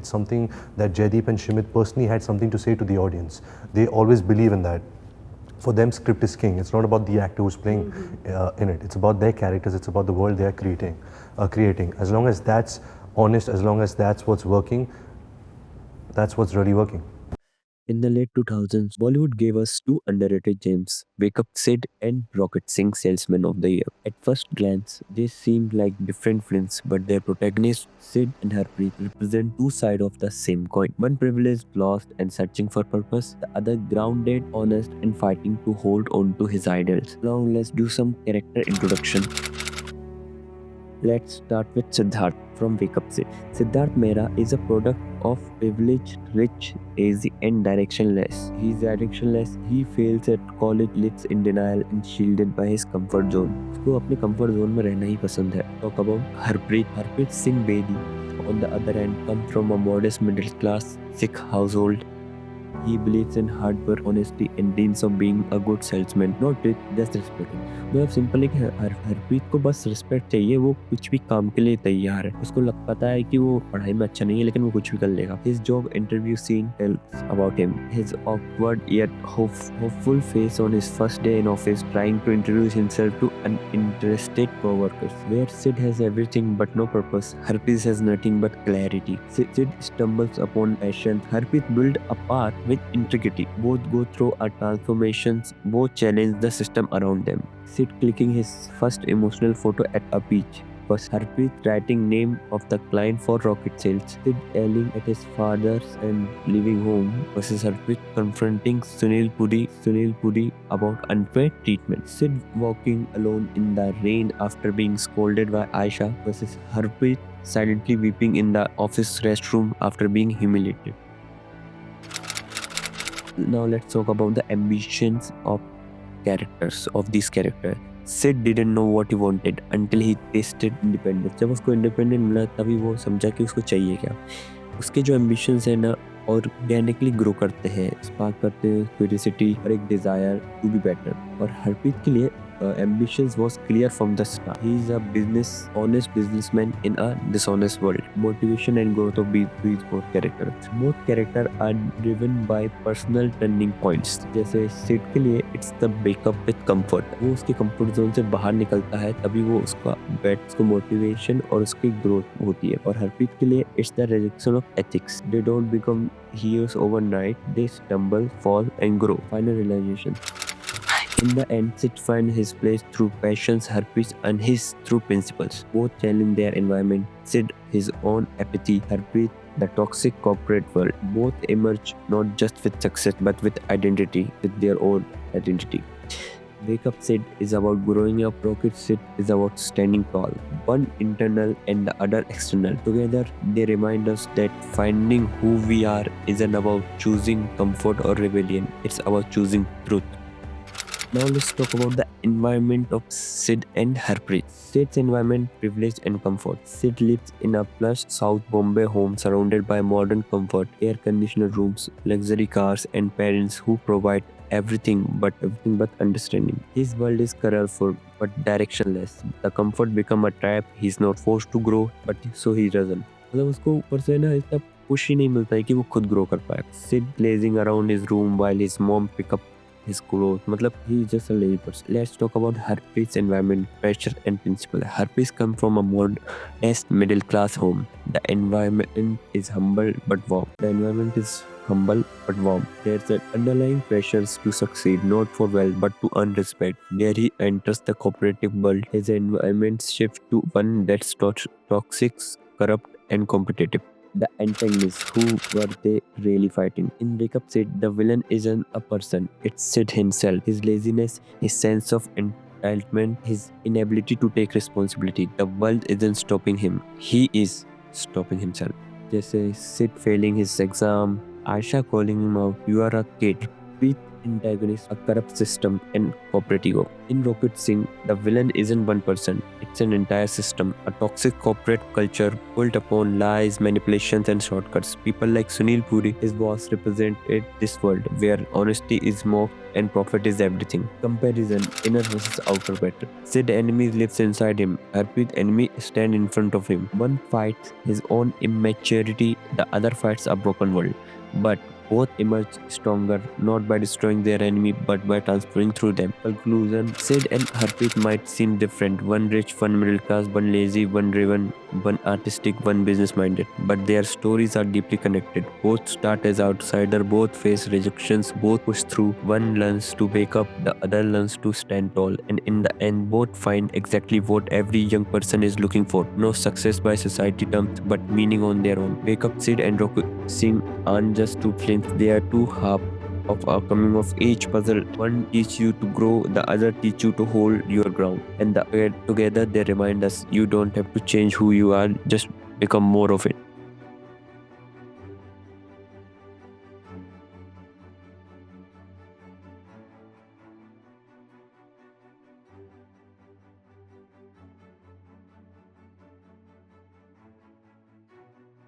It's something that Jaideep and Shimit personally had something to say to the audience. They always believe in that. For them, script is king. It's not about the actor who's playing in it. It's about their characters. It's about the world they are creating. As long as that's honest, as long as that's what's working, that's what's really working. In the late 2000s, Bollywood gave us two underrated gems, Wake Up Sid and Rocket Singh Salesman of the Year. At first glance, they seemed like different films, but their protagonists, Sid and Harpreet, represent two sides of the same coin. One privileged, lost, and searching for purpose, the other grounded, honest, and fighting to hold on to his ideals. Now let's do some character introduction. Let's start with Siddharth from Wake Up Sid. Siddharth Mehra is a product of privileged, rich, lazy, and directionless. He's directionless. He fails at college, lives in denial, and shielded by his comfort zone. उसको अपने comfort zone में रहना ही पसंद है. Talk about Harpreet Singh Bedi. On the other hand, comes from a modest middle class Sikh household. He believes in hard work, honesty, and dreams of being a good salesman, not rich, just respected. मतलब simple है कि हरप्रीत को बस respect चाहिए, वो कुछ भी काम के लिए तैयार है. उसको पता है कि वो पढ़ाई में अच्छा नहीं है, लेकिन वो कुछ भी कर लेगा. His job interview scene tells about him. His awkward yet hopeful face on his first day in office, trying to introduce himself to uninterested co-workers. Where Sid has everything but no purpose, Harpreet has nothing but clarity. Sid stumbles upon passion. Harpreet builds a path with integrity. Both go through a transformations. Both challenge the system around them. Sid clicking his first emotional photo at a beach. Was Harpreet writing name of the client for rocket sales. Sid yelling at his fathers and leaving home versus Harpreet confronting Sunil Puri about unfair treatment. Sid walking alone in the rain after being scolded by Aisha versus Harpreet silently weeping in the office restroom after being humiliated. Now let's talk about the ambitions of these characters. Sid didn't know what he wanted until he tasted independence. जब उसको independent मिला तभी वो समझा कि उसको चाहिए क्या. उसके जो ambitions हैं ना ऑर्गेनिकली ग्रो करते हैं, स्पार्क करते हैं क्यूरियोसिटी और एक डिजायर टू बी बेटर. और हरप्रीत के लिए ambitions was clear from the start. He is a honest businessman in a dishonest world. Motivation and growth of these both characters. Both characters are driven by personal turning points. जैसे Sid के लिए it's the breakup with comfort. वो उसके comfort zone से बाहर निकलता है तभी वो उसको motivation और उसकी growth होती है. और हरप्रीत के लिए it's the rejection of ethics. They don't become heroes overnight. They stumble, fall and grow. Final realization. In the end, Sid finds his place through passions, Harpreet and his through principles. Both challenge their environment. Sid his own apathy, Harpreet the toxic corporate world. Both emerge not just with success but with their own identity. Wake Up Sid is about growing up, Rocket Sid is about standing tall. One internal and the other external. Together, they remind us that finding who we are isn't about choosing comfort or rebellion. It's about choosing truth. Now let's talk about the environment of Sid and Harpreet. Sid's environment, privilege and comfort. Sid lives in a plush South Bombay home surrounded by modern comfort, air-conditioned rooms, luxury cars and parents who provide everything but understanding. His world is colorful but directionless. The comfort become a trap. He's not forced to grow, but so he doesn't. मतलब उसको ऊपर से ना इतना push ही नहीं मिलता है कि वो खुद ग्रो कर पाए. Sid lazing around his room while his mom pick up his growth. मतलब he is just a lazy person. Let's talk about Harpreet's environment, pressure and principle. Harpreet come from a modest middle class home. The environment is humble but warm. There's an underlying pressures to succeed, not for wealth but to earn respect. There he enters the cooperative world. His environment shifts to one that's toxic, corrupt and competitive. The antagonists, who were they really fighting? In Wake Up Sid, the villain isn't a person, it's Sid himself. His laziness, his sense of entitlement, his inability to take responsibility. The world isn't stopping him, he is stopping himself. जैसे Sid failing his exam, Aisha calling him out, you are a kid. Antagonist, a corrupt system and corporate ego. In Rocket Singh, the villain isn't one person, it's an entire system, a toxic corporate culture built upon lies, manipulations and shortcuts. People like Sunil Puri, his boss, represented this world where honesty is mocked and profit is everything. Comparison, inner versus outer battle. Sid enemy lives inside him. Harpreet enemy stand in front of him. One fights his own immaturity, the other fights a broken world. But both emerge stronger not by destroying their enemy but by transferring through them. Conclusion, Sid and Harpreet might seem different. One rich, one middle class, one lazy, one driven, one artistic, one business minded. But their stories are deeply connected. Both start as outsider, both face rejections, both push through. One learns to wake up, the other learns to stand tall. And in the end, both find exactly what every young person is looking for. No success by society terms, but meaning on their own. Wake Up Sid and Roku Singh aren't just two flames, they are two halves of a coming of age puzzle. One teach you to grow, the other teach you to hold your ground. And together they remind us you don't have to change who you are, just become more of it.